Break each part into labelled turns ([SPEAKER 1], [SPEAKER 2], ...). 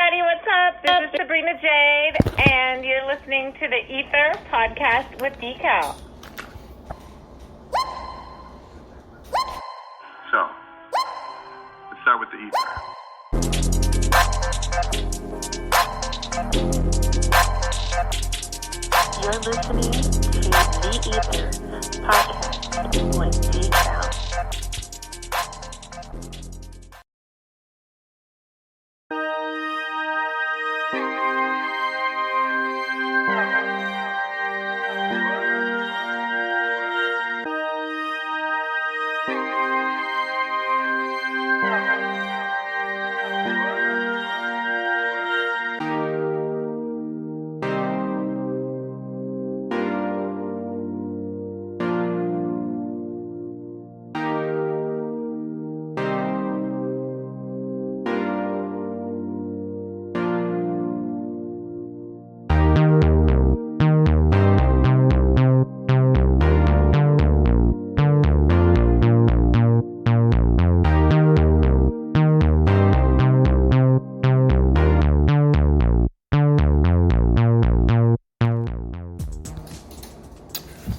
[SPEAKER 1] everybody. What's up? This is Sabrina Jade, and you're listening to the E.I.T.H.R podcast with D-Cal.
[SPEAKER 2] So, let's start with the E.I.T.H.R.
[SPEAKER 1] You're listening to the E.I.T.H.R podcast with D-Cal.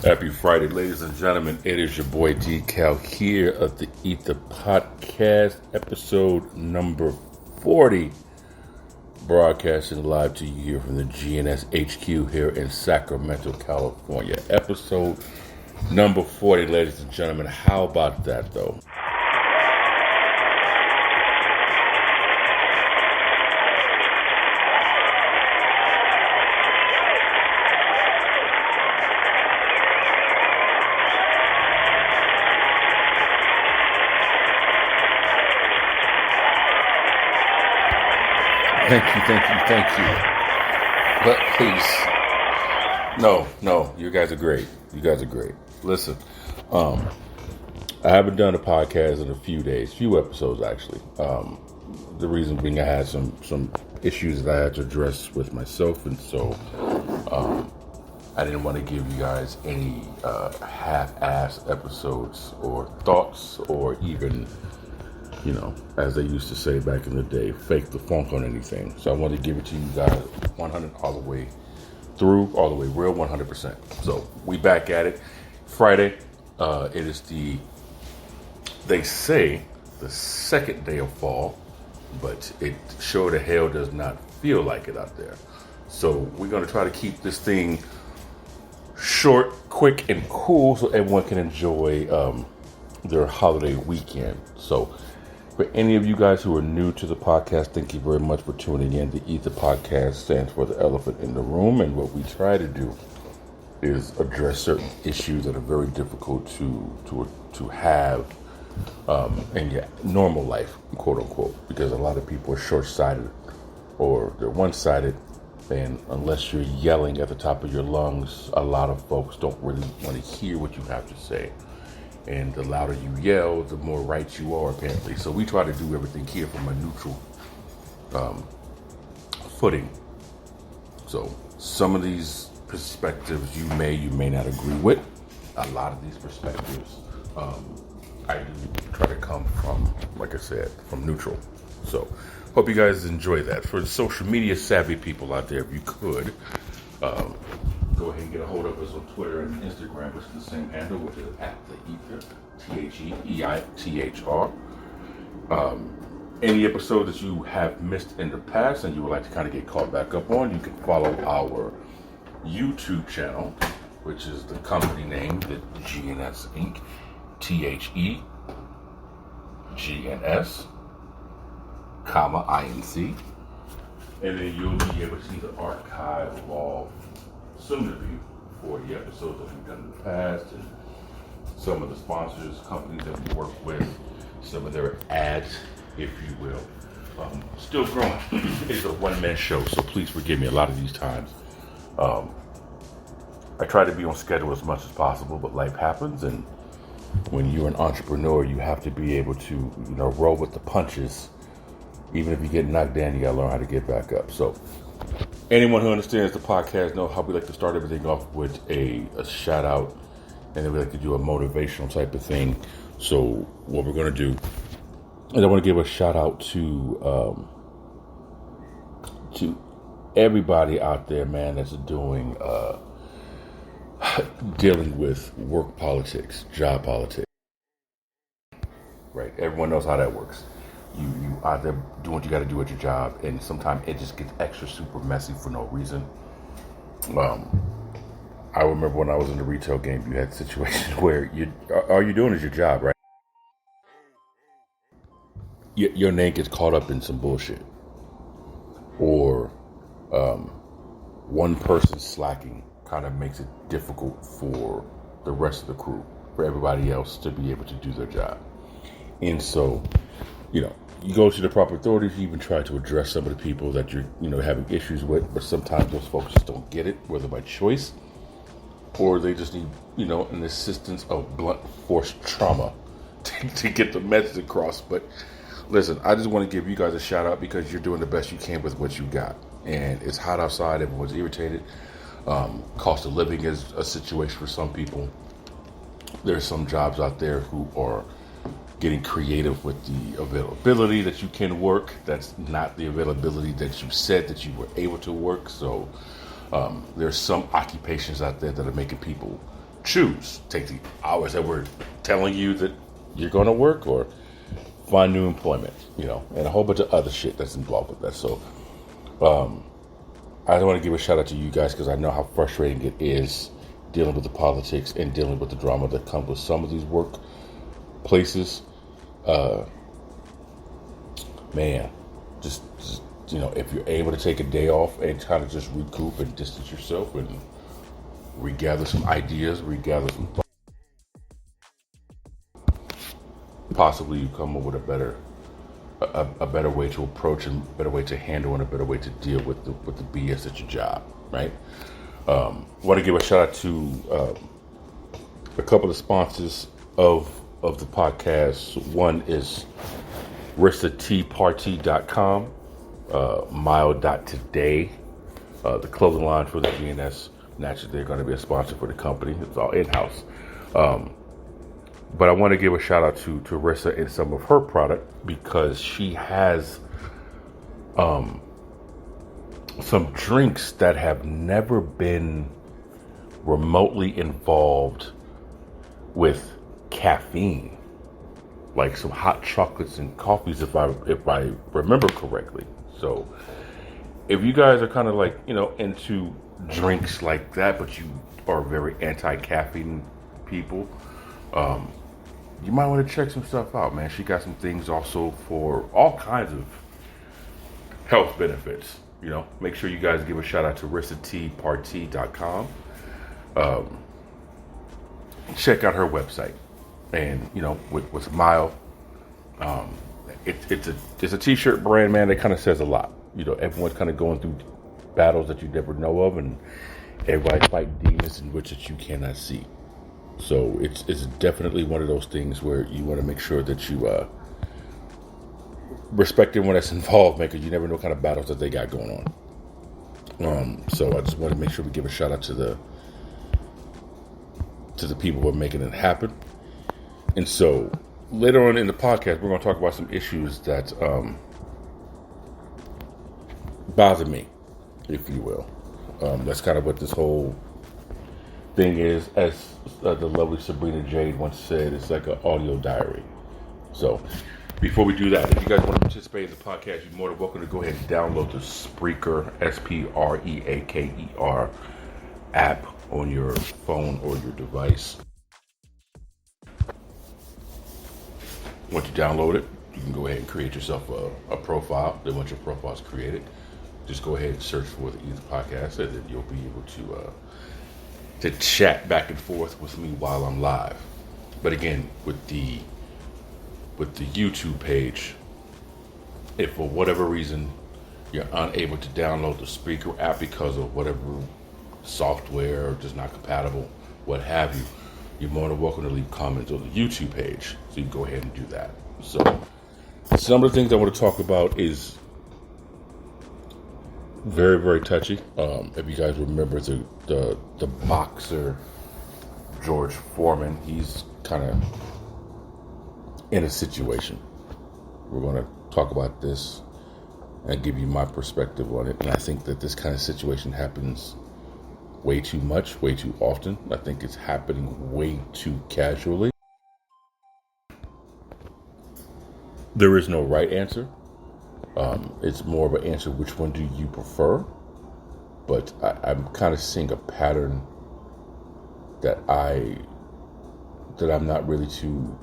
[SPEAKER 3] Happy Friday, ladies and gentlemen. It is your boy D-Cal here of the E.I.T.H.R podcast, episode number 40. Broadcasting live to you here from the GNS HQ here in Sacramento, California. Episode number 40, ladies and gentlemen. How about that, though? Thank you. But please, no, you guys are great. Listen, I haven't done a podcast in a few episodes actually. The reason being I had some issues that I had to address with myself, and so I didn't want to give you guys any half-assed episodes or thoughts, or even, as they used to say back in the day, fake the funk on anything. So I wanted to give it to you guys 100 all the way through, all the way real 100%. So we back at it. Friday, it is they say the second day of fall, but it sure the hell does not feel like it out there. So we're going to try to keep this thing short, quick, and cool so everyone can enjoy their holiday weekend. So for any of you guys who are new to the podcast, thank you very much for tuning in. The E.I.T.H.R podcast stands for the elephant in the room, and what we try to do is address certain issues that are very difficult to have in your normal life, quote unquote, because a lot of people are short-sighted or they're one-sided, and unless you're yelling at the top of your lungs, a lot of folks don't really want to hear what you have to say. And the louder you yell, the more right you are, apparently. So we try to do everything here from a neutral footing. So some of these perspectives you may not agree with. A lot of these perspectives I do try to come from, like I said, from neutral. So hope you guys enjoy that. For the social media savvy people out there, if you could, go ahead and get a hold of us on Twitter and Instagram, which is the same handle, which is at the E.I.T.H.R, T-H-E-I-T-H-R. Any episode that you have missed in the past and you would like to kind of get caught back up on, you can follow our YouTube channel, which is the company name, the GNS Inc., T-H-E-G-N-S, I-N-C. And then you'll be able to see the archive of all soon to be 40 episodes that we've done in the past, and some of the sponsors, companies that we work with, some of their ads, if you will. Still growing. It's a one-man show, so please forgive me a lot of these times. I try to be on schedule as much as possible, but life happens, and when you're an entrepreneur, you have to be able to, roll with the punches. Even if you get knocked down, you gotta learn how to get back up. So anyone who understands the podcast knows how we like to start everything off with a shout out, and then we like to do a motivational type of thing. So what we're going to do is I want to give a shout out to to everybody out there, man, that's doing dealing with work politics, job politics. Right? Everyone knows how that works. You out there doing what you got to do at your job, and sometimes it just gets extra super messy for no reason. I remember when I was in the retail game, you had situations where all you're doing is your job, right? Your name gets caught up in some bullshit, or one person slacking kind of makes it difficult for the rest of the crew, for everybody else to be able to do their job. And so, you go to the proper authorities, you even try to address some of the people that you're, having issues with, but sometimes those folks just don't get it, whether by choice or they just need, an assistance of blunt force trauma to get the message across. But listen, I just want to give you guys a shout out because you're doing the best you can with what you got. And it's hot outside, everyone's irritated. Cost of living is a situation for some people. There's some jobs out there who are getting creative with the availability that you can work. That's not the availability that you said that you were able to work. So there's some occupations out there that are making people choose, take the hours that we're telling you that you're going to work, or find new employment, and a whole bunch of other shit that's involved with that. So I want to give a shout out to you guys because I know how frustrating it is dealing with the politics and dealing with the drama that comes with some of these work places. Man, just if you're able to take a day off and kind of just recoup and distance yourself and regather some ideas, regather some thoughts, possibly you come up with a better way to approach and a better way to handle and a better way to deal with the BS at your job, right? Want to give a shout out to a couple of sponsors of the podcast. One is E.I.TH.R, Mile.today, the clothing line for the GNS. Naturally, they're going to be a sponsor for the company. It's all in-house. But I want to give a shout out to Rissa and some of her product because she has some drinks that have never been remotely involved with caffeine, like some hot chocolates and coffees, if I remember correctly. So if you guys are kind of like, into drinks like that, but you are very anti-caffeine people, you might want to check some stuff out, man. She got some things also for all kinds of health benefits. Make sure you guys give a shout out to RissaTParty.com. Check out her website, and with Mile, it's a t-shirt brand, man. That kind of says a lot. Everyone's kind of going through battles that you never know of, and everybody's fighting demons in which that you cannot see. So it's definitely one of those things where you want to make sure that you respect everyone that's involved, man, because you never know what kind of battles that they got going on. So I just want to make sure we give a shout out to the people who are making it happen. And so later on in the podcast, we're going to talk about some issues that bother me, if you will. That's kind of what this whole thing is. As the lovely Sabrina Jade once said, it's like an audio diary. So before we do that, if you guys want to participate in the podcast, you're more than welcome to go ahead and download the Spreaker, Spreaker app on your phone or your device. Once you download it, you can go ahead and create yourself a profile. Then once your profile is created, just go ahead and search for the E.I.T.H podcast, and then you'll be able to chat back and forth with me while I'm live. But again, with the YouTube page, if for whatever reason you're unable to download the Spreaker app because of whatever software or just not compatible, what have you, you're more than welcome to leave comments on the YouTube page. So you can go ahead and do that. So some of the things I want to talk about is very, very touchy. If you guys remember the boxer George Foreman, he's kind of in a situation. We're going to talk about this and give you my perspective on it. And I think that this kind of situation happens way too much, way too often. I think it's happening way too casually. There is no right answer. It's more of an answer, which one do you prefer? But I'm kind of seeing a pattern that I'm not really too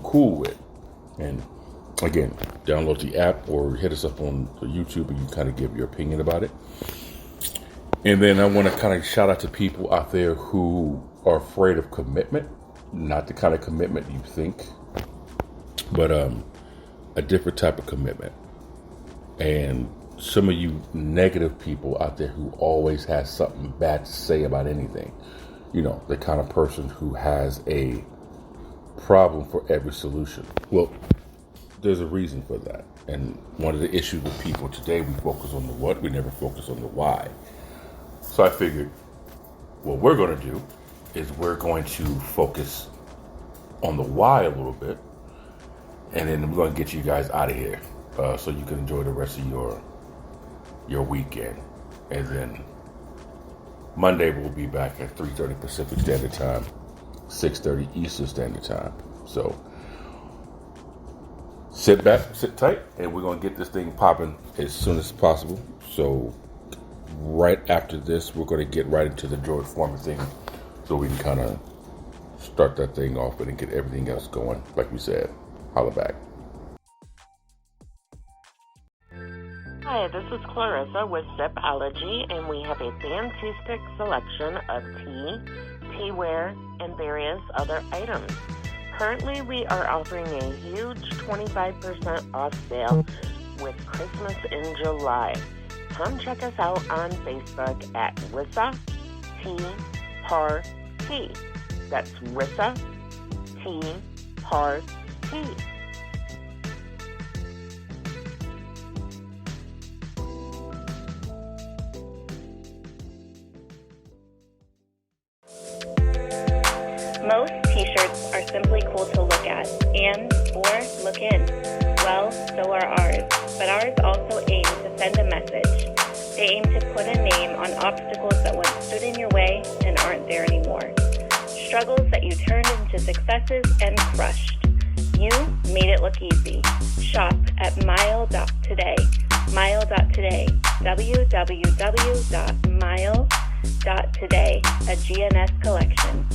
[SPEAKER 3] cool with. And again, download the app or hit us up on YouTube and you kind of give your opinion about it. And then I want to kind of shout out to people out there who are afraid of commitment, not the kind of commitment you think, but a different type of commitment. And some of you negative people out there who always has something bad to say about anything, the kind of person who has a problem for every solution. Well, there's a reason for that. And one of the issues with people today, we focus on the what, we never focus on the why. So I figured what we're going to do is we're going to focus on the why a little bit, and then we're going to get you guys out of here so you can enjoy the rest of your weekend. And then Monday we'll be back at 3:30 Pacific Standard Time, 6:30 Eastern Standard Time. So sit back, sit tight, and we're going to get this thing popping as soon as possible. So right after this, we're going to get right into the George Foreman thing so we can kind of start that thing off and get everything else going. Like we said, holla back.
[SPEAKER 4] Hi, this is Clarissa with Sipology, and we have a fantastic selection of tea, wear, and various other items. Currently, we are offering a huge 25% off sale with Christmas in July. Come check us out on Facebook at Rissa E.I.T.H.R. That's Rissa E.I.T.H.R.
[SPEAKER 1] Most t-shirts are simply cool to look at or look in. Well, so are ours. But ours also aim to send a message. They aim to put a name on obstacles that once stood in your way and aren't there anymore. Struggles that you turned into successes and crushed. You made it look easy. Shop at mile.today. Mile.today. www.mile.today. A GNS collection.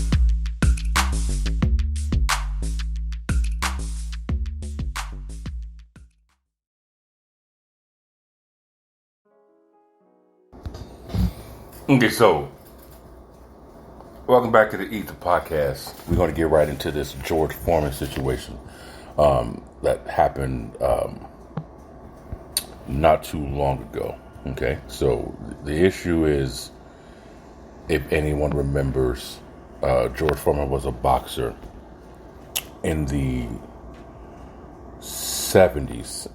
[SPEAKER 3] Okay, so welcome back to the E.I.T.H.R. podcast. We're going to get right into this George Foreman situation that happened not too long ago. Okay, so the issue is, if anyone remembers, George Foreman was a boxer in the 70s,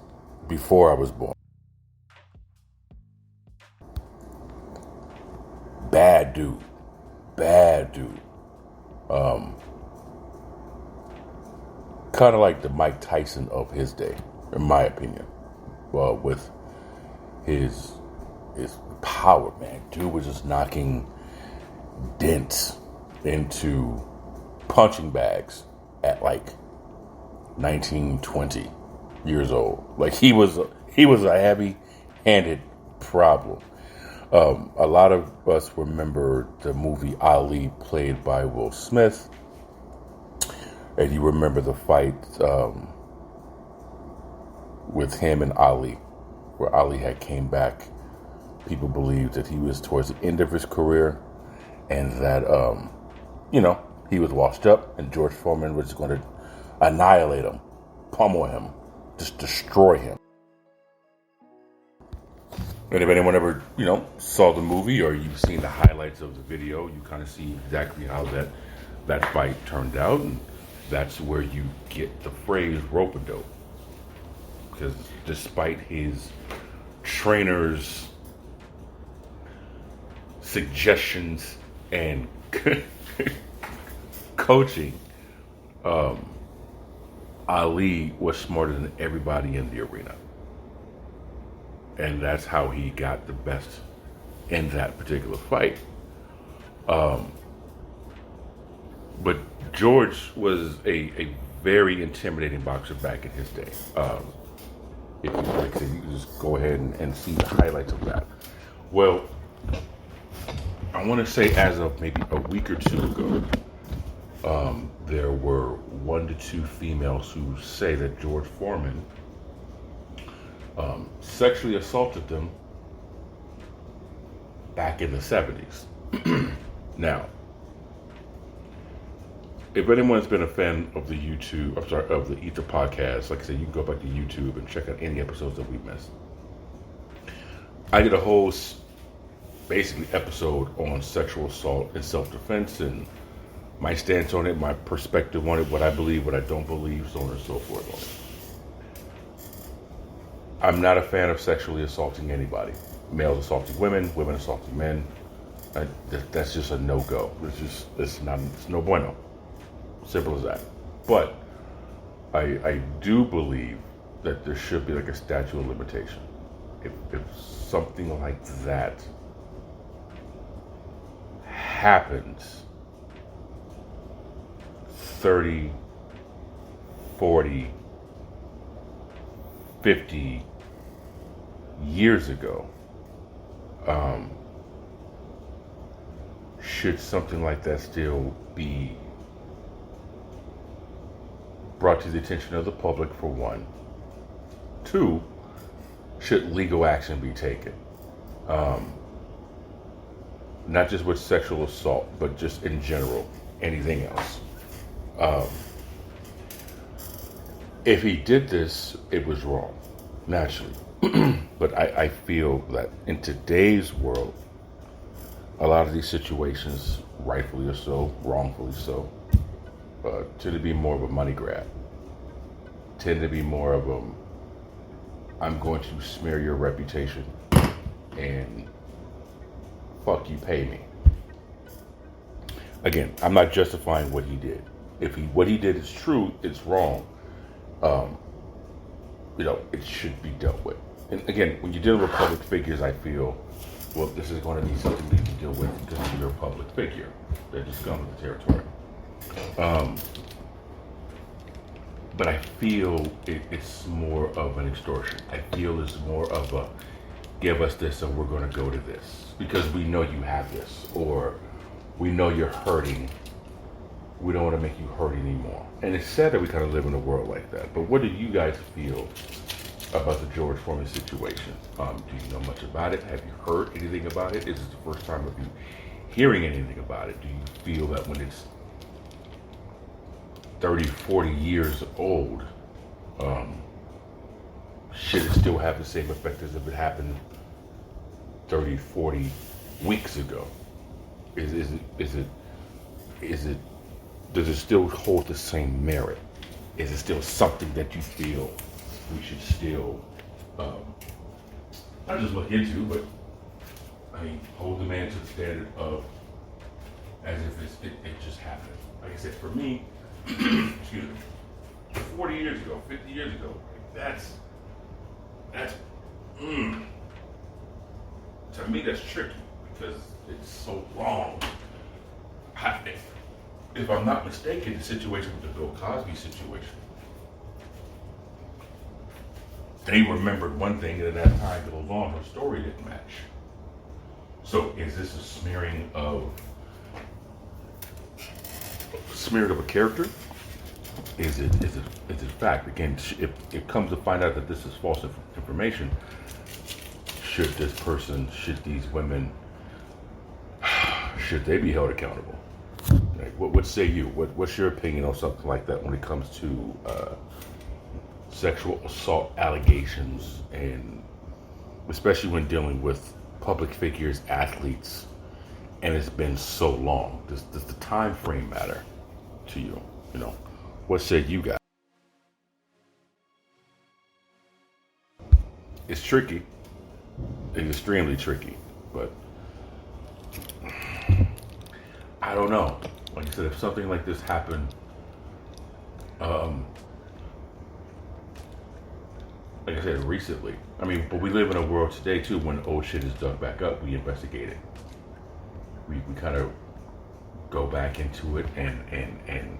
[SPEAKER 3] before I was born. Bad dude. Kind of like the Mike Tyson of his day, in my opinion. Well, with his power, man. Dude was just knocking dents into punching bags at like 19, 20 years old. Like he was a heavy-handed problem. A lot of us remember the movie Ali, played by Will Smith. And you remember the fight with him and Ali, where Ali had came back. People believed that he was towards the end of his career and that, he was washed up and George Foreman was going to annihilate him, pummel him, just destroy him. And if anyone ever, saw the movie or you've seen the highlights of the video, you kind of see exactly how that fight turned out. And that's where you get the phrase rope-a-dope. Because despite his trainer's suggestions and coaching, Ali was smarter than everybody in the arena. and that's how he got the best in that particular fight. But George was a very intimidating boxer back in his day. If you like, you can just go ahead and see the highlights of that. Well, I want to say as of maybe a week or two ago, there were 1 to 2 females who say that George Foreman sexually assaulted them back in the 70s. Now, if anyone's been a fan of the of the E.I.H.R podcast, like I said, you can go back to YouTube and check out any episodes that we missed. I did a whole, basically, episode on sexual assault and self-defense and my stance on it, my perspective on it, what I believe, what I don't believe, so on and so forth on it. I'm not a fan of sexually assaulting anybody. Males assaulting women, women assaulting men. That's just a no-go. It's no bueno. Simple as that. But I do believe that there should be like a statute of limitation. If something like that happens 30, 40, 50 years ago, should something like that still be brought to the attention of the public, for one? 2, should legal action be taken? Not just with sexual assault, but just in general, anything else. If he did this, it was wrong, naturally. But I feel that in today's world, a lot of these situations, rightfully or so, wrongfully so, tend to be more of a money grab. Tend to be more of I'm going to smear your reputation and fuck you, pay me. Again, I'm not justifying what he did. If what he did is true, it's wrong. It should be dealt with. And again, when you're dealing with public figures, I feel, well, this is going to be something we can deal with because you're a public figure. That just comes with the territory. But I feel it's more of an extortion. I feel it's more of a, give us this and we're going to go to this because we know you have this, or we know you're hurting. We don't want to make you hurt anymore. And it's sad that we kind of live in a world like that. But what do you guys feel about the George Foreman situation? Do you know much about it? Have you heard anything about it? Is this the first time of you hearing anything about it? Do you feel that when it's 30, 40 years old, should it still have the same effect as if it happened 30, 40 weeks ago? Is it does it still hold the same merit? Is it still something that you feel we should still not just look into, but hold the man to the standard of as if it just happened? Like I said, for me, excuse me, 40 years ago, 50 years ago, that's to me that's tricky because it's so long. If I'm not mistaken, the situation with the Bill Cosby situation, they remembered one thing, and at that time goes on, her story didn't match. So is this a smearing of a character? Is it fact? Again, if it comes to find out that this is false information, should these women, should they be held accountable? Like, what say you? What's your opinion on something like that when it comes to sexual assault allegations, and especially when dealing with public figures, athletes, and it's been so long? Does the time frame matter to you? What say you guys? It's tricky. It's extremely tricky, but I don't know. Like I said, if something like this happened like I said, recently. I mean, but we live in a world today too when old shit is dug back up, we investigate it. We kind of go back into it and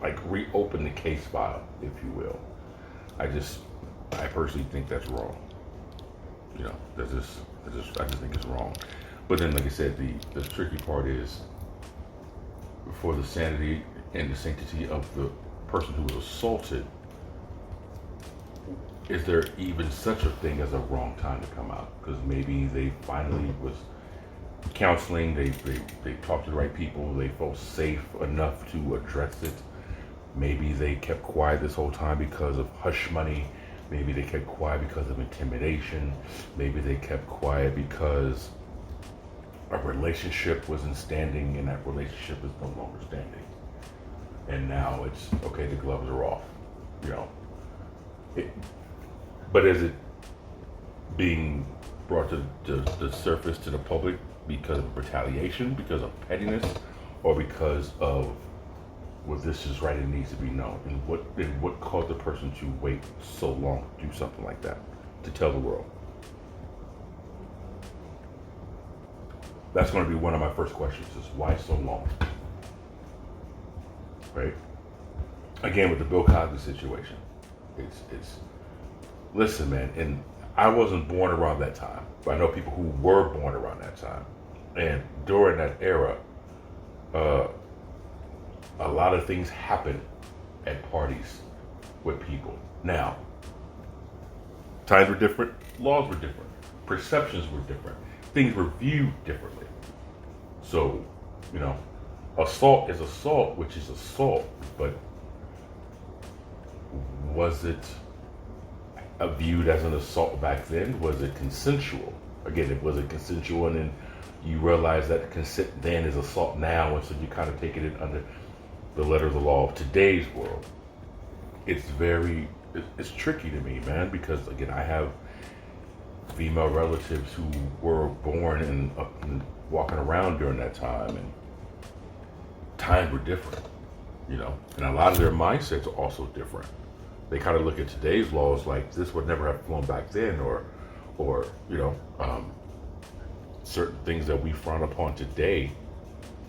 [SPEAKER 3] like reopen the case file, if you will. I personally think that's wrong. You know, I just think it's wrong. But then, like I said, the tricky part is for the sanity and the sanctity of the person who was assaulted, is there even such a thing as a wrong time to come out? Because maybe they finally was counseling, they talked to the right people, they felt safe enough to address it. Maybe they kept quiet this whole time because of hush money. Maybe they kept quiet because of intimidation. Maybe they kept quiet because a relationship wasn't standing and that relationship is no longer standing. And now it's, okay, the gloves are off, you know. But is it being brought to the surface to the public because of retaliation, because of pettiness, or because of, well, this is right, it needs to be known? And what caused the person to wait so long to do something like that, to tell the world? That's going to be one of my first questions, is why so long? Right? Again, with the Bill Cosby situation, it's listen, man, and I wasn't born around that time, but I know people who were born around that time. And during that era, a lot of things happened at parties with people. Now, times were different, laws were different, perceptions were different, things were viewed differently. So, you know, assault is assault, which is assault, but was it viewed as an assault back then? Was it consensual? Again, was it consensual, and then you realize that consent then is assault now, and so you kind of taking it under the letter of the law of today's world. It's tricky to me, man, because again, I have female relatives who were born and walking around during that time, and times were different, you know, and a lot of their mindsets are also different. They kind of look at today's laws like this would never have flown back then, or you know, certain things that we frown upon today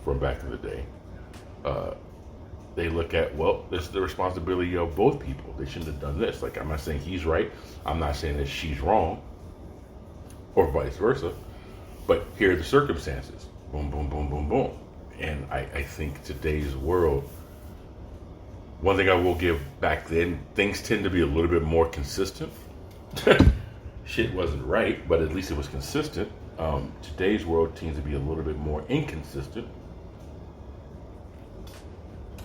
[SPEAKER 3] from back in the day. They look at, well, this is the responsibility of both people. They shouldn't have done this. Like, I'm not saying he's right. I'm not saying that she's wrong, or vice versa. But here are the circumstances. Boom, boom, boom, boom, boom. And I think today's world, one thing I will give back then, things tend to be a little bit more consistent. Shit wasn't right, but at least it was consistent. Today's world tends to be a little bit more inconsistent.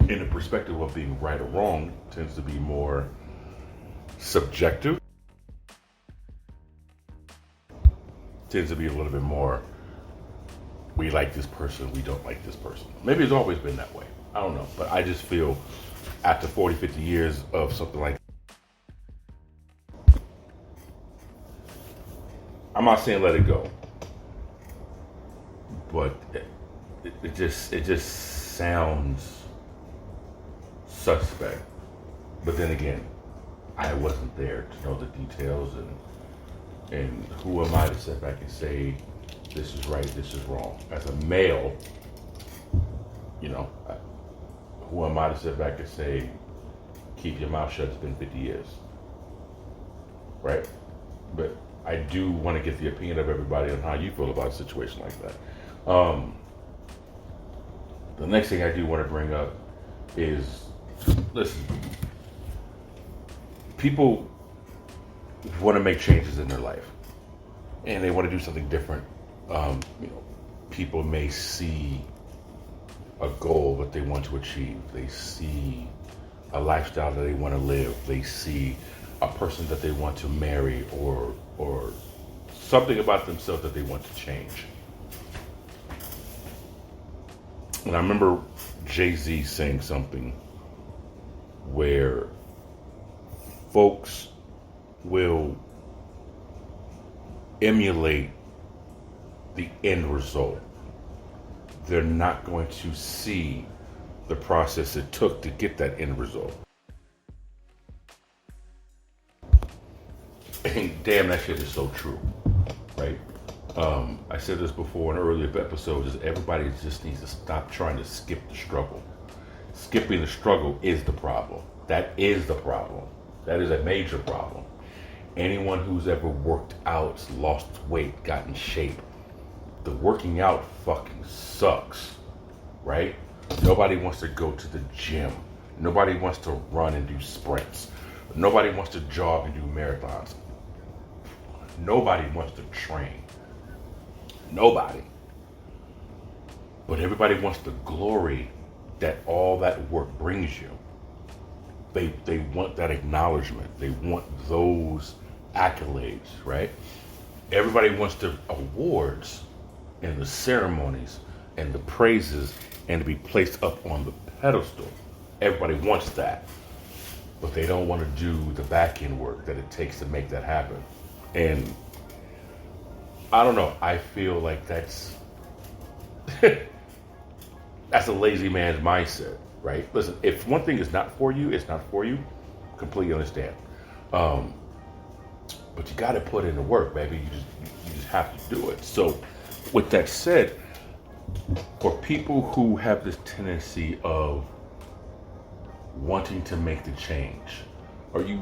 [SPEAKER 3] In the perspective of being right or wrong, tends to be more subjective. Tends to be a little bit more, we like this person, we don't like this person. Maybe it's always been that way. I don't know. But I just feel after 40, 50 years of something like, I'm not saying let it go, but it just sounds suspect. But then again, I wasn't there to know the details, and who am I to sit back and say this is right, this is wrong? As a male, you know, who am I to sit back and say keep your mouth shut, it's been 50 years, right? But I do want to get the opinion of everybody on how you feel about a situation like that. The next thing I do want to bring up is, listen, people want to make changes in their life, and they want to do something different. You know, people may see a goal that they want to achieve. They see a lifestyle that they want to live. They see a person that they want to marry, or something about themselves that they want to change. And I remember Jay-Z saying something where folks will emulate the end result. They're not going to see the process it took to get that end result. And damn, that shit is so true, right? I said this before in earlier episodes, is everybody just needs to stop trying to skip the struggle. Skipping the struggle is the problem. That is the problem. That is a major problem. Anyone who's ever worked out, lost weight, got in shape, the working out fucking sucks, right? Nobody wants to go to the gym. Nobody wants to run and do sprints. Nobody wants to jog and do marathons. Nobody wants to train. Nobody. But everybody wants the glory that all that work brings you. They want that acknowledgement. They want those accolades, right? Everybody wants the awards and the ceremonies and the praises and to be placed up on the pedestal. Everybody wants that. But they don't want to do the back end work that it takes to make that happen. And I don't know, I feel like that's that's a lazy man's mindset, right? Listen, if one thing is not for you, it's not for you. Completely understand. But you got to put in the work, baby. You just have to do it. So, with that said, for people who have this tendency of wanting to make the change, are you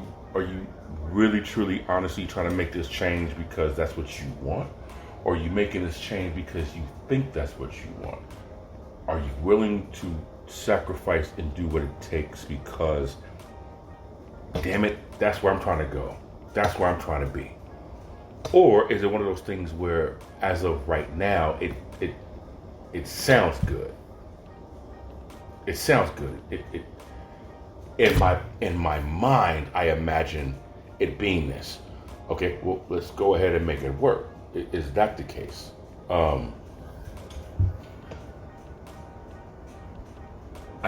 [SPEAKER 3] really, truly, honestly trying to make this change because that's what you want? Or are you making this change because you think that's what you want? Are you willing to sacrifice and do what it takes because, damn it, that's where I'm trying to go. That's where I'm trying to be. Or is it one of those things where, as of right now, it sounds good. It sounds good. In my mind, I imagine it being this. Okay, well, let's go ahead and make it work. Is that the case? I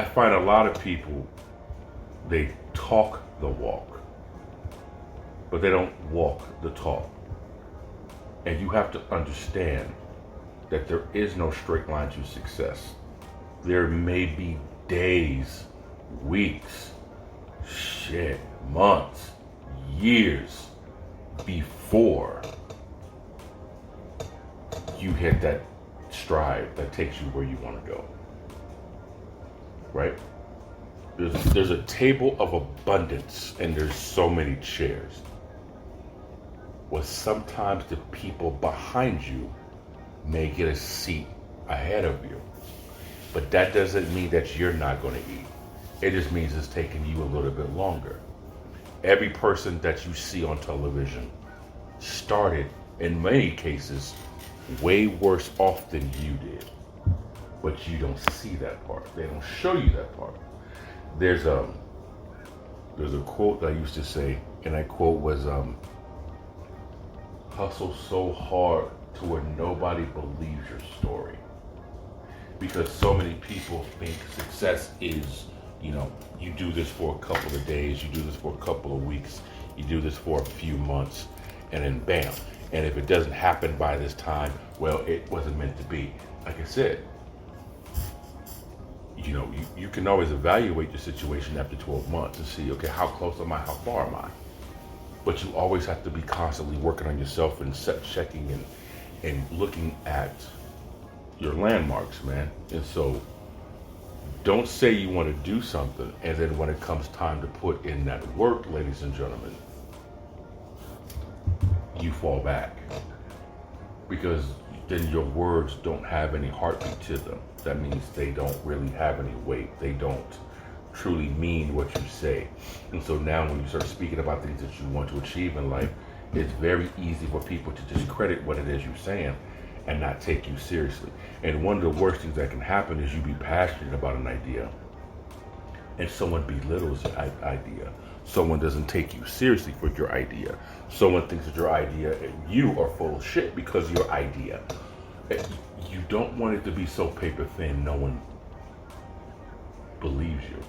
[SPEAKER 3] find a lot of people, they talk the walk, but they don't walk the talk. And you have to understand that there is no straight line to success. There may be days, weeks, months, years before you hit that stride that takes you where you want to go. Right? There's a table of abundance and there's so many chairs. Well, sometimes the people behind you may get a seat ahead of you. But that doesn't mean that you're not going to eat. It just means it's taking you a little bit longer. Every person that you see on television started, in many cases, way worse off than you did. But you don't see that part. They don't show you that part. There's a quote that I used to say, and that quote was, hustle so hard to where nobody believes your story. Because so many people think success is, you do this for a couple of days, you do this for a couple of weeks, you do this for a few months, and then bam. And if it doesn't happen by this time, well, it wasn't meant to be. Like I said, you can always evaluate your situation after 12 months and see, okay, how close am I? How far am I? But you always have to be constantly working on yourself and checking and looking at your landmarks, man. And so don't say you want to do something and then when it comes time to put in that work, ladies and gentlemen, you fall back. Because then your words don't have any heartbeat to them. That means they don't really have any weight. They don't truly mean what you say. And so now when you start speaking about things that you want to achieve in life, it's very easy for people to discredit what it is you're saying and not take you seriously. And one of the worst things that can happen is you be passionate about an idea and someone belittles your idea. Someone doesn't take you seriously for your idea. Someone thinks that your idea, you are full of shit because your idea. You don't want it to be so paper thin no one believes you.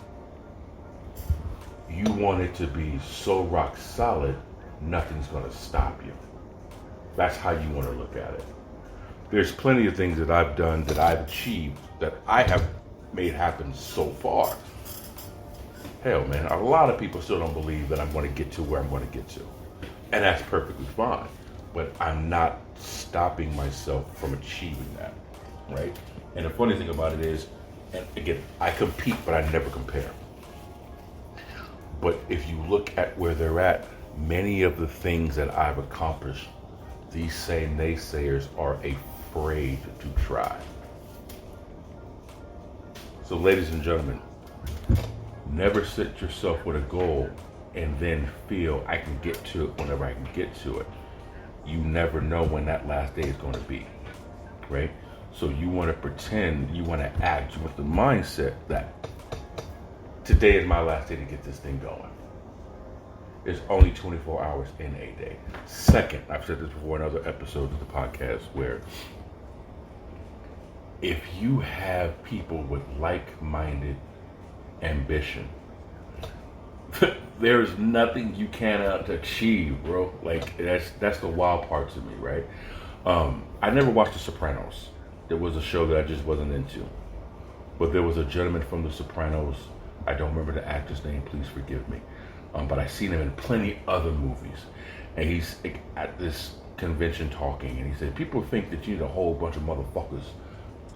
[SPEAKER 3] You want it to be so rock solid, nothing's going to stop you. That's how you want to look at it. There's plenty of things that I've done, that I've achieved, that I have made happen so far. Hell, man, a lot of people still don't believe that I'm going to get to where I'm going to get to. And that's perfectly fine. But I'm not stopping myself from achieving that, right? And the funny thing about it is, and again, I compete, but I never compare. But if you look at where they're at, many of the things that I've accomplished, these same naysayers are afraid to try. So ladies and gentlemen, never set yourself with a goal and then feel I can get to it whenever I can get to it. You never know when that last day is going to be, right? So you want to pretend, you want to act, you want the mindset that today is my last day to get this thing going. There's only 24 hours in a day. Second, I've said this before in other episodes of the podcast, where if you have people with like-minded ambition, there's nothing you cannot achieve, bro. Like, that's the wild part to me, right? I never watched The Sopranos. It was a show that I just wasn't into. But there was a gentleman from The Sopranos. I don't remember the actor's name. Please forgive me. But I've seen him in plenty other movies. And he's at this convention talking, and he said, people think that you need a whole bunch of motherfuckers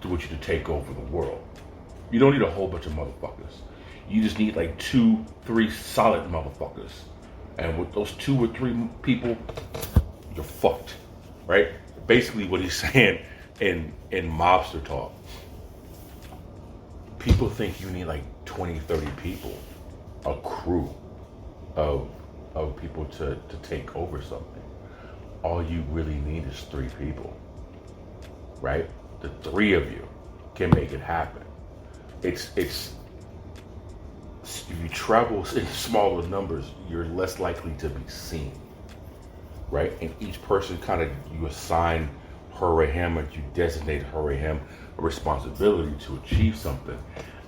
[SPEAKER 3] to want you to take over the world. You don't need a whole bunch of motherfuckers. You just need like 2-3 solid motherfuckers. And with those 2 or 3 people, you're fucked, right? Basically what he's saying in mobster talk. People think you need like 20, 30 people, a crew of people to take over something. All you really need is 3 people, right? The 3 of you can make it happen. It's if you travel in smaller numbers, you're less likely to be seen, right? And each person kind of, you assign her or him, and you designate her or him a responsibility to achieve something,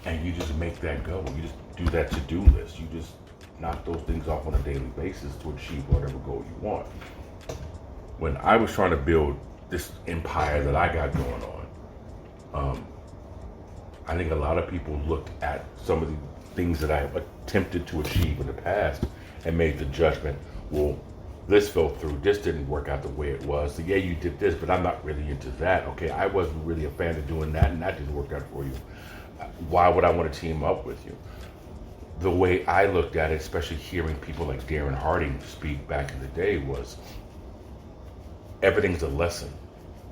[SPEAKER 3] and you just make that go. You just do that to-do list. You just knock those things off on a daily basis to achieve whatever goal you want. When I was trying to build this empire that I got going on, I think a lot of people looked at some of the things that I have attempted to achieve in the past and made the judgment, well, this fell through, this didn't work out the way it was. So yeah, you did this, but I'm not really into that. Okay, I wasn't really a fan of doing that, and that didn't work out for you. Why would I want to team up with you? The way I looked at it, especially hearing people like Darren Harding speak back in the day, was everything's a lesson,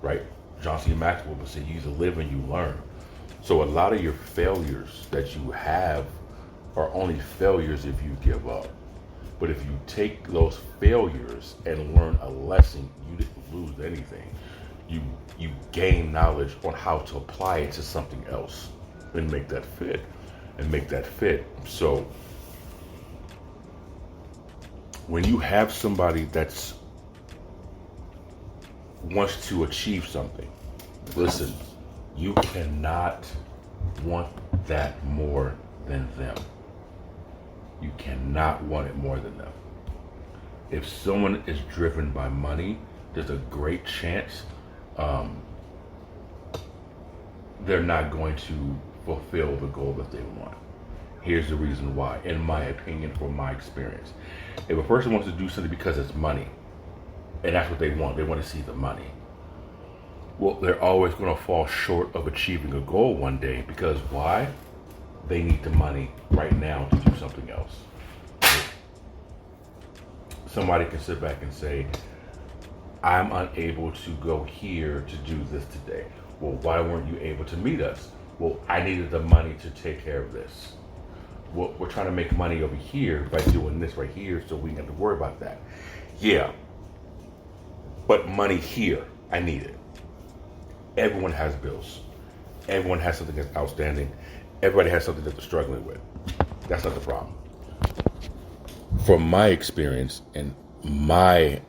[SPEAKER 3] right? John C. Maxwell would say, you either live and you learn. So a lot of your failures that you have are only failures if you give up. But if you take those failures and learn a lesson, you didn't lose anything. You gain knowledge on how to apply it to something else and make that fit. So when you have somebody that's wants to achieve something, listen, you cannot want that more than them. You cannot want it more than them. If someone is driven by money, there's a great chance they're not going to fulfill the goal that they want. Here's the reason why, in my opinion, from my experience. If a person wants to do something because it's money, and that's what they want to see the money, well, they're always going to fall short of achieving a goal one day, because why? They need the money right now to do something else. Somebody can sit back and say, I'm unable to go here to do this today. Well, why weren't you able to meet us? Well, I needed the money to take care of this. Well, we're trying to make money over here by doing this right here, so we don't have to worry about that. Yeah, but money here, I need it. Everyone has bills. Everyone has something that's outstanding. Everybody has something that they're struggling with. That's not the problem. From my experience and my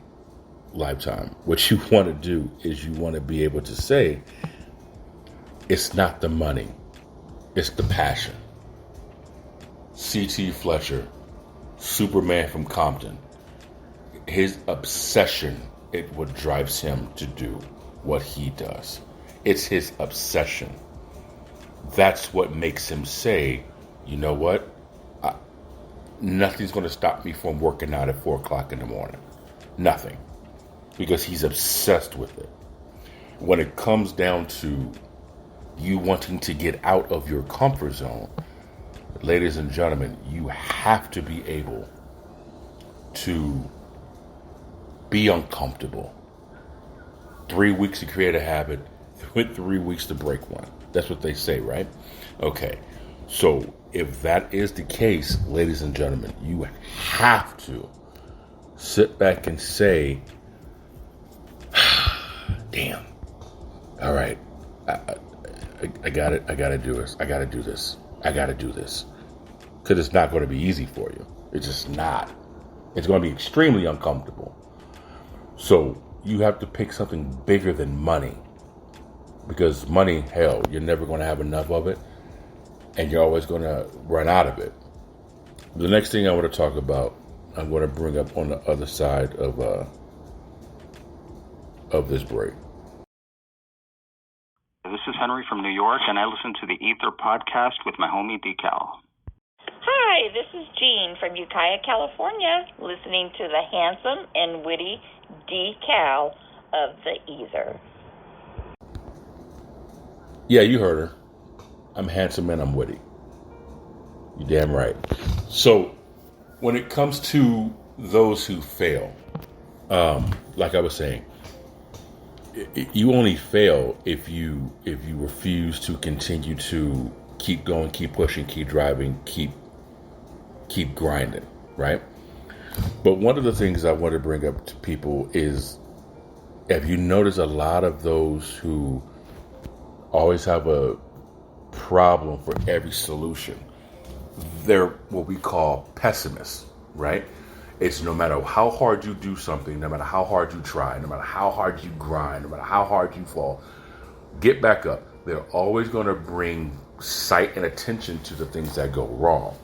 [SPEAKER 3] lifetime, what you want to do is you want to be able to say, it's not the money, it's the passion. C.T. Fletcher, Superman from Compton, his obsession is what drives him to do what he does. It's his obsession. That's what makes him say, you know what? Nothing's going to stop me from working out at 4 o'clock in the morning. Nothing. Because he's obsessed with it. When it comes down to you wanting to get out of your comfort zone, ladies and gentlemen, you have to be able to be uncomfortable. 3 weeks to create a habit, with 3 weeks to break one. That's what they say, right? Okay. So if that is the case, ladies and gentlemen, you have to sit back and say, damn, all right, I got it. I got to do this. I got to do this. I got to do this. Because it's not going to be easy for you. It's just not. It's going to be extremely uncomfortable. So you have to pick something bigger than money. Because money, hell, you're never going to have enough of it. And you're always going to run out of it. The next thing I want to talk about, I'm going to bring up on the other side of this break.
[SPEAKER 5] This is Henry from New York, and I listen to the E.I.T.H.R podcast with my homie Decal.
[SPEAKER 6] Hi, this is Jean from Ukiah, California, listening to the handsome and witty Decal of the E.I.T.H.R.
[SPEAKER 3] Yeah, you heard her. I'm handsome and I'm witty. You damn right. So, when it comes to those who fail, like I was saying, you only fail if you refuse to continue to keep going, keep pushing, keep driving, keep grinding, right? But one of the things I want to bring up to people is, have you noticed a lot of those who always have a problem for every solution? They're what we call pessimists, right? It's no matter how hard you do something, no matter how hard you try, no matter how hard you grind, no matter how hard you fall, get back up. They're always going to bring sight and attention to the things that go wrong.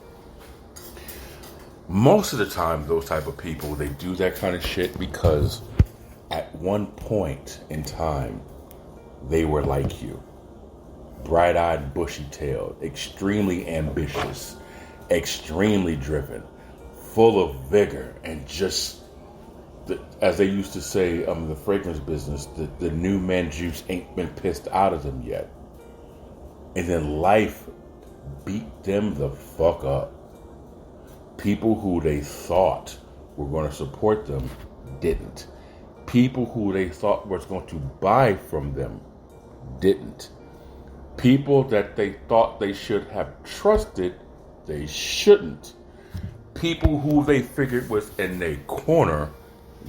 [SPEAKER 3] Most of the time, those type of people, they do that kind of shit because at one point in time, they were like you. Bright-eyed, bushy-tailed, extremely ambitious, extremely driven, full of vigor, and just, as they used to say in the fragrance business, the new man juice ain't been pissed out of them yet. And then life beat them the fuck up. People who they thought were going to support them didn't. People who they thought was going to buy from them didn't. People that they thought they should have trusted, they shouldn't. People who they figured was in their corner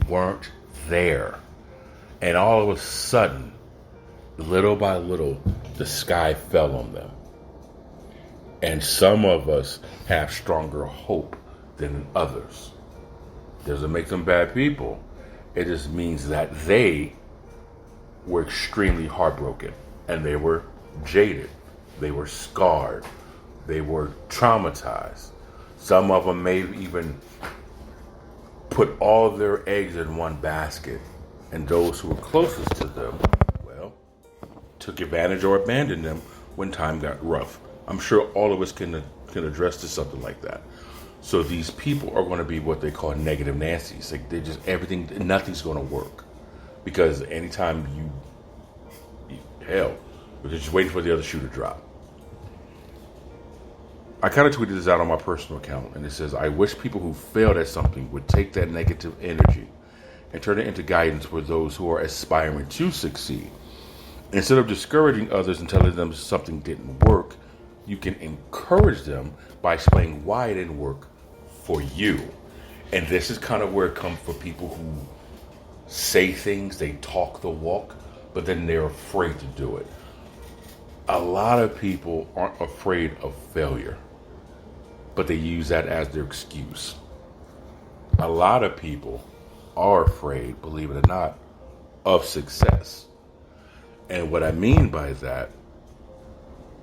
[SPEAKER 3] weren't there. And all of a sudden, little by little, the sky fell on them. And some of us have stronger hope than others. Doesn't make them bad people. It just means that they were extremely heartbroken. And they were jaded. They were scarred. They were traumatized. Some of them may even put all of their eggs in one basket. And those who were closest to them, well, took advantage or abandoned them when time got rough. I'm sure all of us can address to something like that. So these people are going to be what they call negative Nancy's. Like they just nothing's going to work. Because anytime hell, we're just waiting for the other shoe to drop. I kind of tweeted this out on my personal account, and it says, I wish people who failed at something would take that negative energy and turn it into guidance for those who are aspiring to succeed. Instead of discouraging others and telling them something didn't work, you can encourage them by explaining why it didn't work for you. And this is kind of where it comes for people who say things, they talk the walk, but then they're afraid to do it. A lot of people aren't afraid of failure, but they use that as their excuse. A lot of people are afraid, believe it or not, of success. And what I mean by that,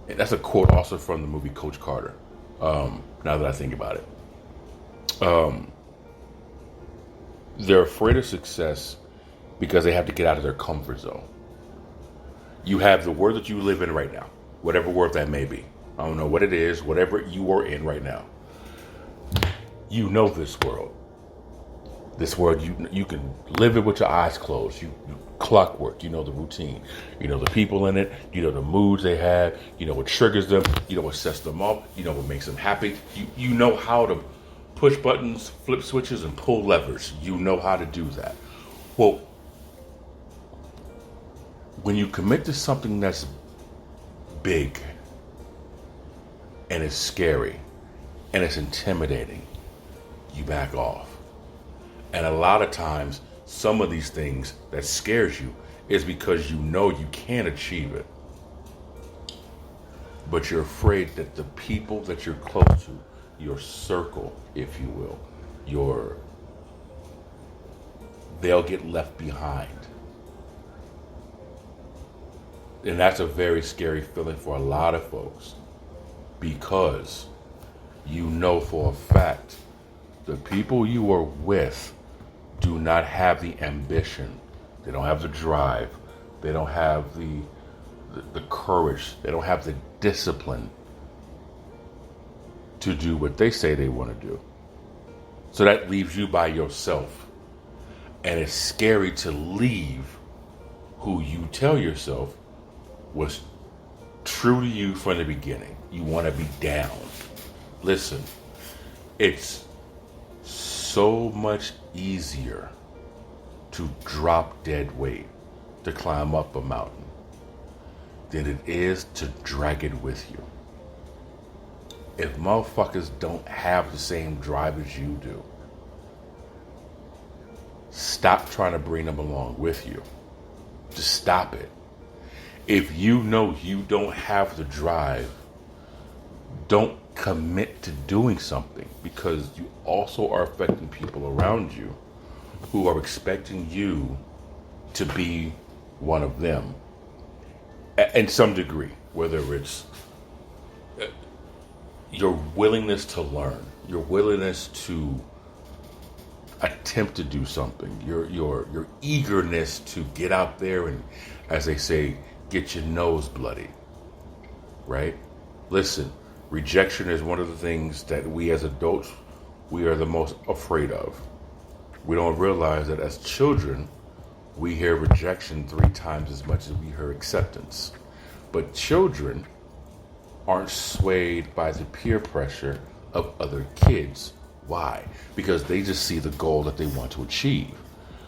[SPEAKER 3] and that's a quote also from the movie Coach Carter, now that I think about it. They're afraid of success because they have to get out of their comfort zone. You have the world that you live in right now, whatever world that may be. I don't know what it is, whatever you are in right now. You know this world. This world, you can live it with your eyes closed. You clockwork. You know the routine. You know the people in it. You know the moods they have. You know what triggers them. You know what sets them up. You know what makes them happy. You know how to push buttons, flip switches, and pull levers. You know how to do that. Well, when you commit to something that's big and it's scary and it's intimidating, you back off. And a lot of times, some of these things that scares you is because you know you can't achieve it. But you're afraid that the people that you're close to, your circle, if you will, they'll get left behind. And that's a very scary feeling for a lot of folks, because you know for a fact the people you are with do not have the ambition, they don't have the drive, they don't have the courage, they don't have the discipline to do what they say they want to do. So that leaves you by yourself. And it's scary to leave who you tell yourself was true to you from the beginning. You want to be down. Listen, it's so much easier to drop dead weight to climb up a mountain than it is to drag it with you. If motherfuckers don't have the same drive as you do, stop trying to bring them along with you. Just stop it. If you know you don't have the drive, don't commit to doing something, because you also are affecting people around you who are expecting you to be one of them in some degree, whether it's your willingness to learn, your willingness to attempt to do something, your eagerness to get out there and, as they say, get your nose bloody, right? Listen, rejection is one of the things that we as adults, we are the most afraid of. We don't realize that as children, we hear rejection 3 times as much as we hear acceptance. But children aren't swayed by the peer pressure of other kids. Why? Because they just see the goal that they want to achieve.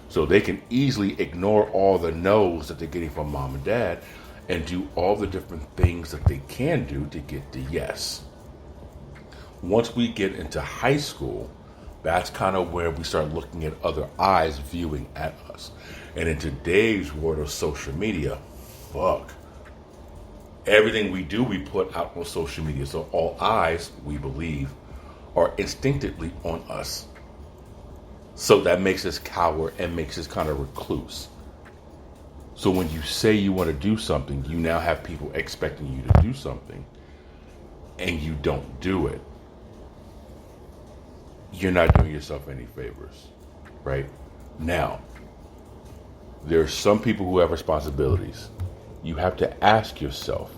[SPEAKER 3] So they can easily ignore all the no's that they're getting from mom and dad and do all the different things that they can do to get the yes. Once we get into high school, that's kind of where we start looking at other eyes viewing at us. And in today's world of social media, everything we do, we put out on social media. So all eyes, we believe, are instinctively on us. So that makes us cower and makes us kind of recluse. So when you say you want to do something, you now have people expecting you to do something, and you don't do it. You're not doing yourself any favors, right? Now, there are some people who have responsibilities. You have to ask yourself,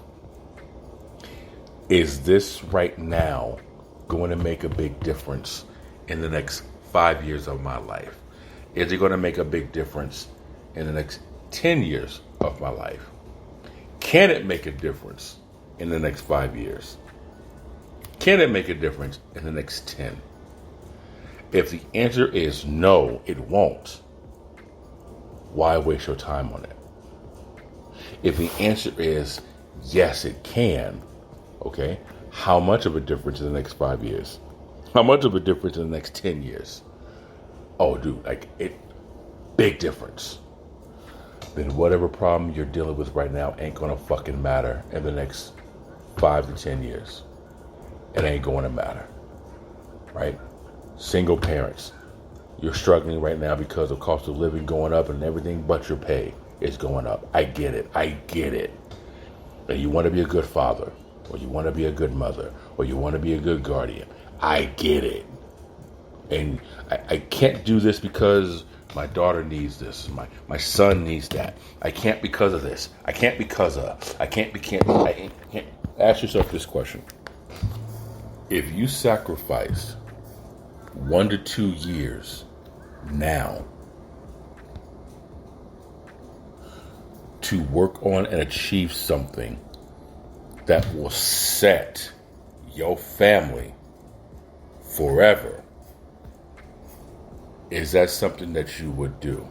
[SPEAKER 3] is this right now going to make a big difference in the next 5 years of my life? Is it going to make a big difference in the next 10 years of my life? Can it make a difference in the next 5 years? Can it make a difference in the next 10? If the answer is no, it won't, why waste your time on it? If the answer is yes, it can, okay, how much of a difference in the next 5 years? How much of a difference in the next 10 years? Oh, dude, big difference. Then whatever problem you're dealing with right now ain't gonna fucking matter in the next 5 to 10 years. It ain't going to matter, right? Single parents, you're struggling right now because of cost of living going up and everything but your pay is going up. I get it. And you want to be a good father, or you want to be a good mother, or you want to be a good guardian. I get it. And I can't do this because my daughter needs this. My son needs that. I can't because of this. I can't. Ask yourself this question. If you sacrifice 1 to 2 years now to work on and achieve something that will set your family forever, is that something that you would do?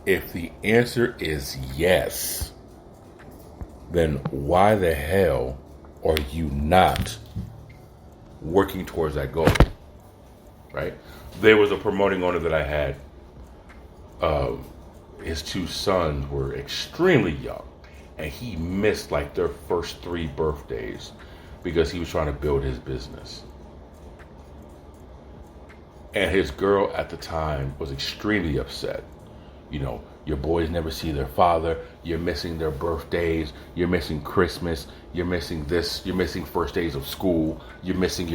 [SPEAKER 3] If the answer is yes, then why the hell are you not working towards that goal? Right? There was a promoting owner that I had. His two sons were extremely young, and he missed like their first 3 birthdays because he was trying to build his business. And his girl at the time was extremely upset. You know, your boys never see their father. You're missing their birthdays. You're missing Christmas. You're missing this. You're missing first days of school. You're missing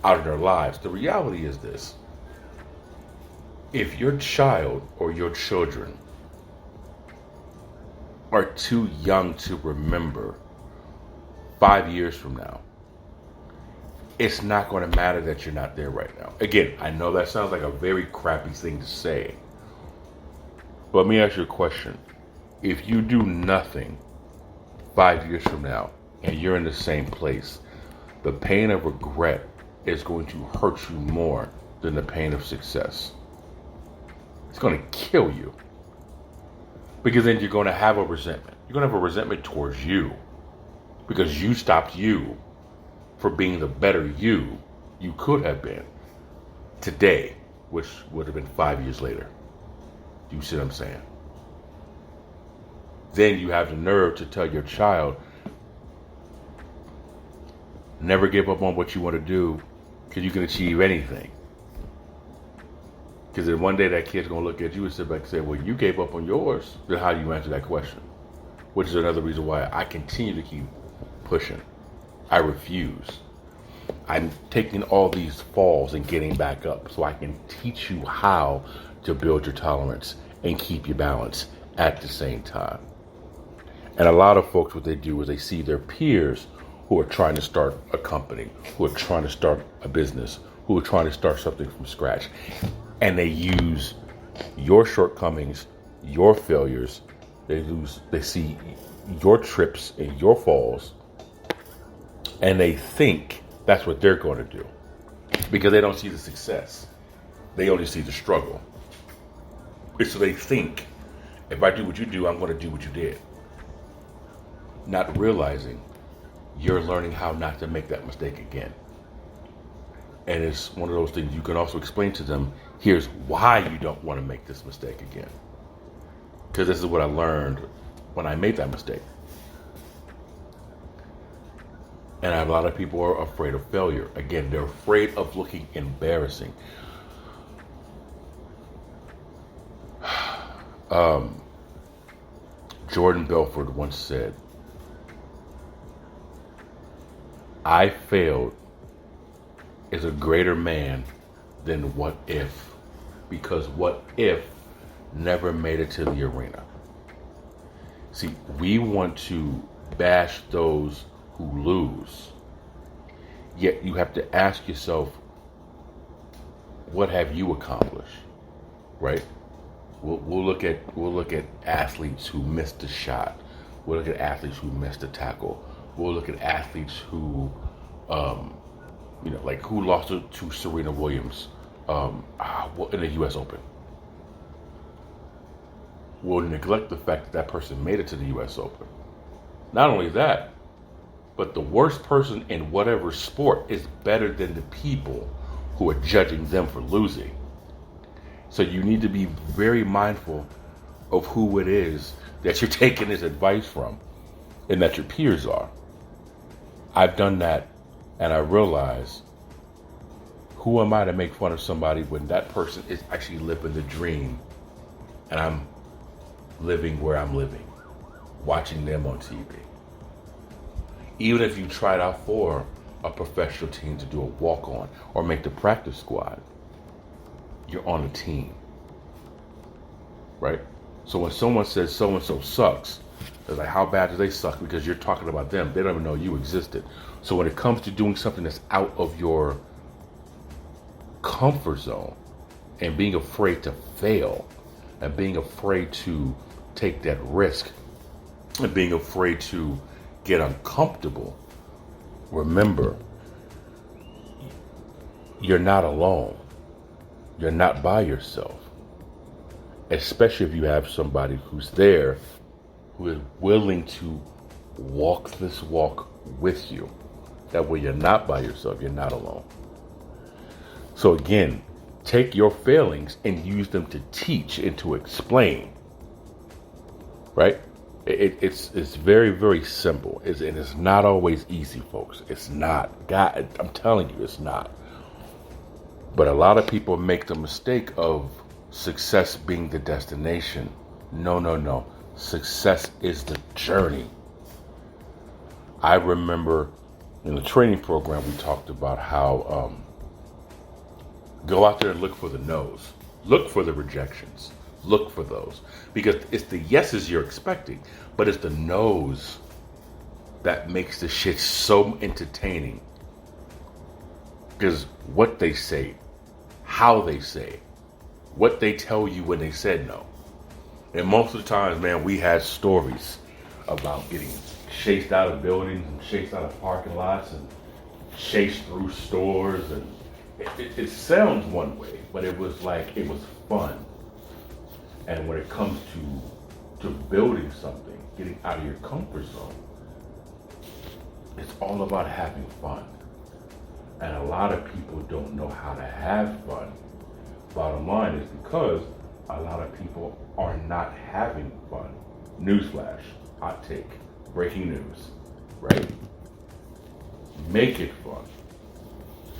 [SPEAKER 3] out of their lives. The reality is this. If your child or your children are too young to remember 5 years from now, it's not going to matter that you're not there right now. Again, I know that sounds like a very crappy thing to say. But let me ask you a question. If you do nothing 5 years from now and you're in the same place, the pain of regret is going to hurt you more than the pain of success. It's going to kill you. Because then you're going to have a resentment. You're going to have a resentment towards you. Because you stopped you for being the better you could have been today, which would have been 5 years later. You see what I'm saying? Then you have the nerve to tell your child, never give up on what you want to do, because you can achieve anything. Because then one day that kid's going to look at you and sit back and say, well, you gave up on yours. Then how do you answer that question? Which is another reason why I continue to keep pushing. I refuse. I'm taking all these falls and getting back up so I can teach you how to build your tolerance and keep your balance at the same time. And a lot of folks, what they do is they see their peers who are trying to start a company, who are trying to start a business, who are trying to start something from scratch. And they use your shortcomings, your failures. They see your trips and your falls, and they think that's what they're going to do because they don't see the success. They only see the struggle. And so they think, if I do what you do, I'm going to do what you did. Not realizing you're learning how not to make that mistake again. And it's one of those things you can also explain to them, here's why you don't want to make this mistake again. Because this is what I learned when I made that mistake. And a lot of people are afraid of failure. Again, they're afraid of looking embarrassing. Jordan Belfort once said, I failed is a greater man than what if, because what if never made it to the arena. See, we want to bash those who lose, yet you have to ask yourself, what have you accomplished, right? We'll look at athletes who missed a shot. We'll look at athletes who missed a tackle. We'll look at athletes who, like who lost to Serena Williams in the U.S. Open. We'll neglect the fact that person made it to the U.S. Open. Not only that, but the worst person in whatever sport is better than the people who are judging them for losing. So you need to be very mindful of who it is that you're taking this advice from and that your peers are. I've done that, and I realize, who am I to make fun of somebody when that person is actually living the dream and I'm living where I'm living, watching them on TV. Even if you tried out for a professional team to do a walk-on or make the practice squad, you're on a team, right? So when someone says so-and-so sucks, it's like, how bad do they suck? Because you're talking about them. They don't even know you existed. So when it comes to doing something that's out of your comfort zone, and being afraid to fail and being afraid to take that risk and being afraid to get uncomfortable, remember, you're not alone. You're not by yourself. Especially if you have somebody who's there, who is willing to walk this walk with you. That way you're not by yourself. You're not alone. So again, take your failings and use them to teach and to explain. Right? It's very, very simple. And it's not always easy, folks. It's not. God, I'm telling you, it's not. But a lot of people make the mistake of success being the destination. No. Success is the journey. I remember in the training program we talked about how go out there and look for the no's. Look for the rejections. Look for those. Because it's the yeses you're expecting, but it's the no's that makes the shit so entertaining. Because what they say, how they say, what they tell you when they said no. And most of the times, man, we had stories about getting chased out of buildings and chased out of parking lots and chased through stores. And it sounds one way, but it was like, it was fun. And when it comes to building something, getting out of your comfort zone, it's all about having fun. And a lot of people don't know how to have fun. Bottom line is because a lot of people are not having fun. Newsflash, hot take, breaking news, right? Make it fun.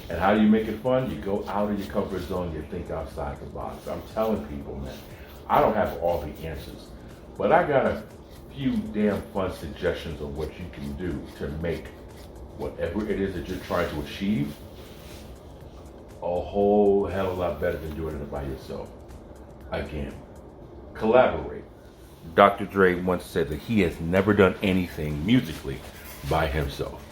[SPEAKER 3] And how do you make it fun? You go out of your comfort zone, you think outside the box. I'm telling people, man, I don't have all the answers, but I got a few damn fun suggestions of what you can do to make whatever it is that you're trying to achieve a whole hell of a lot better than doing it by yourself. Again, collaborate. Dr. Dre once said that he has never done anything musically by himself.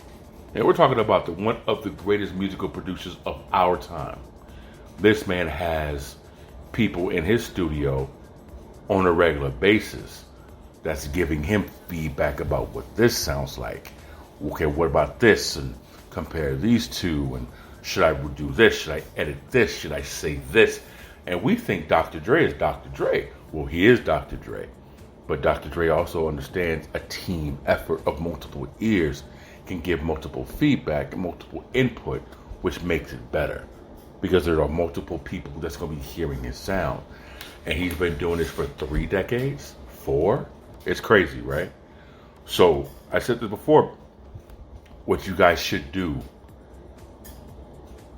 [SPEAKER 3] And we're talking about one of the greatest musical producers of our time. This man has people in his studio on a regular basis that's giving him feedback about what this sounds like. Okay, what about this? And compare these two. And should I do this? Should I edit this? Should I say this? And we think Dr. Dre is Dr. Dre. Well, he is Dr. Dre. But Dr. Dre also understands a team effort of multiple ears can give multiple feedback and multiple input, which makes it better. Because there are multiple people that's going to be hearing his sound. And he's been doing this for 3 decades? 4? It's crazy, right? So, I said this before. What you guys should do,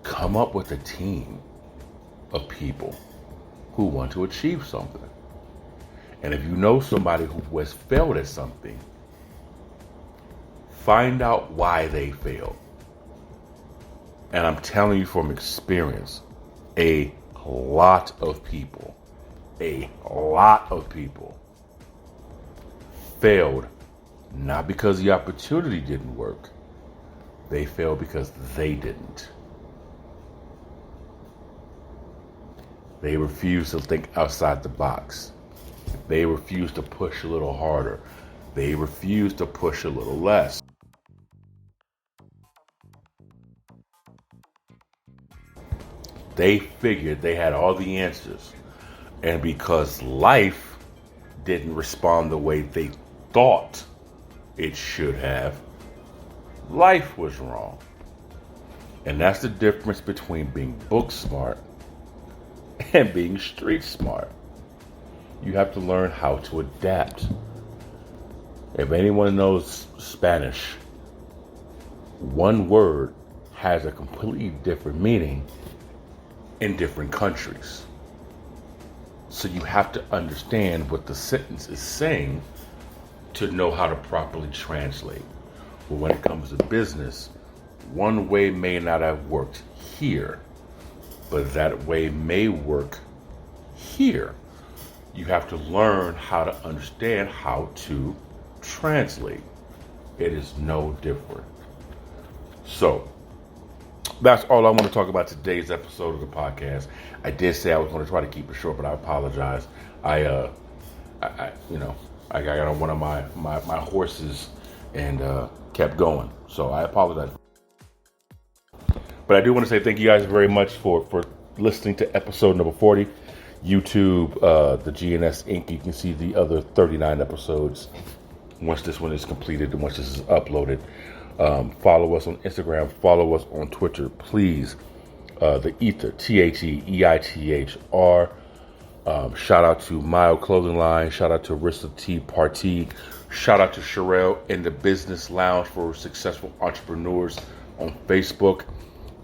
[SPEAKER 3] come up with a team of people who want to achieve something. And if you know somebody who has failed at something, find out why they failed. And I'm telling you from experience, a lot of people failed not because the opportunity didn't work. They failed because they didn't. They refused to think outside the box. They refused to push a little harder. They refused to push a little less. They figured they had all the answers. And because life didn't respond the way they thought it should have, life was wrong. And that's the difference between being book smart and being street smart. You have to learn how to adapt. If anyone knows Spanish, one word has a completely different meaning in different countries. So you have to understand what the sentence is saying to know how to properly translate. But when it comes to business, one way may not have worked here, but that way may work here. You have to learn how to understand how to translate. It is no different. So, that's all I want to talk about today's episode of the podcast. I did say I was going to try to keep it short, but I apologize. I got on one of my horses and kept going, so I apologize. But I do want to say thank you guys very much for listening to episode number 40. YouTube, the GNS Inc. You can see the other 39 episodes once this one is completed and once this is uploaded. Follow us on Instagram. Follow us on Twitter. Please, the E.I.T.H.R, E.I.T.H.R. Shout out to Mile Clothing Line. Shout out to Rissa Tea Party. Shout out to Sherelle in the Business Lounge for Successful Entrepreneurs on Facebook.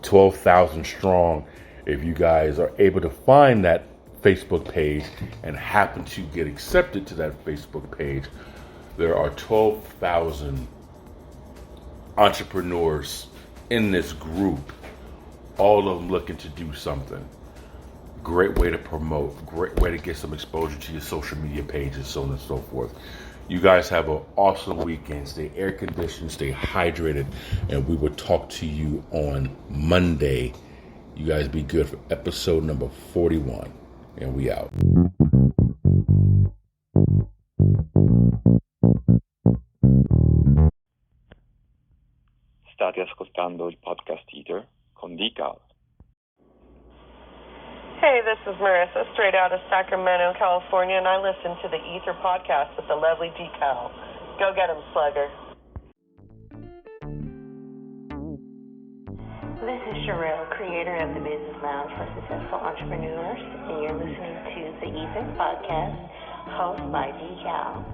[SPEAKER 3] 12,000 strong. If you guys are able to find that Facebook page and happen to get accepted to that Facebook page, there are 12,000 entrepreneurs in this group, all of them looking to do something. Great way to promote, great way to get some exposure to your social media pages, so on and so forth. You guys have an awesome weekend. Stay air conditioned, stay hydrated, and we will talk to you on Monday. You guys be good for episode number 41, and we out.
[SPEAKER 7] State ascoltando il podcast E.I.T.H.R con D.Cal.
[SPEAKER 4] Hey, this is Marissa, straight out of Sacramento, California, and I listen to the E.I.T.H.R podcast with the lovely D.Cal. Go get 'em, Slugger.
[SPEAKER 1] This is Sherelle, creator of the Business Lounge for Successful Entrepreneurs, and you're listening to the E.I.T.H.R podcast, hosted by D.Cal.